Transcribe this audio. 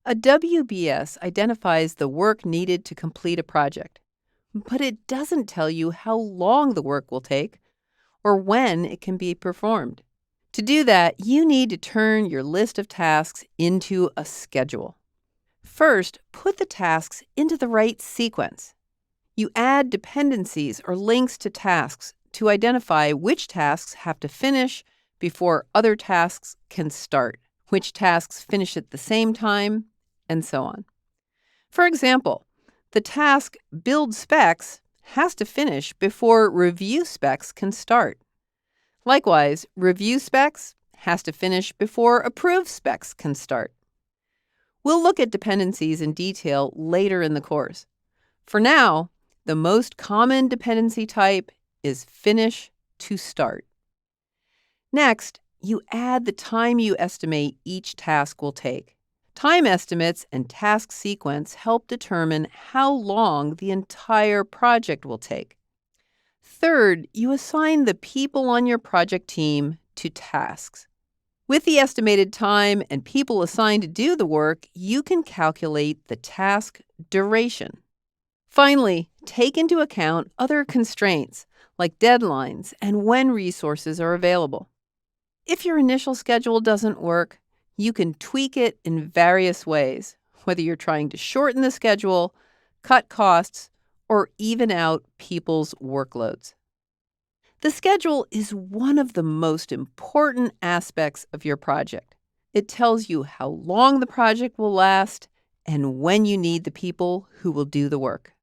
A WBS identifies the work needed to complete a project, but it doesn't tell you how long the work will take or when it can be performed. To do that, you need to turn your list of tasks into a schedule. First, put the tasks into the right sequence. You add dependencies or links to tasks to identify which tasks have to finish before other tasks can start, which tasks finish at the same time, and so on. For example, the task build specs has to finish before review specs can start. Likewise, review specs has to finish before approve specs can start. We'll look at dependencies in detail later in the course. For now, the most common dependency type is finish to start. Next, you add the time you estimate each task will take. Time estimates and task sequence help determine how long the entire project will take. Third, you assign the people on your project team to tasks. With the estimated time and people assigned to do the work, you can calculate the task duration. Finally, take into account other constraints like deadlines and when resources are available. If your initial schedule doesn't work, you can tweak it in various ways, whether you're trying to shorten the schedule, cut costs, or even out people's workloads. The schedule is one of the most important aspects of your project. It tells you how long the project will last and when you need the people who will do the work.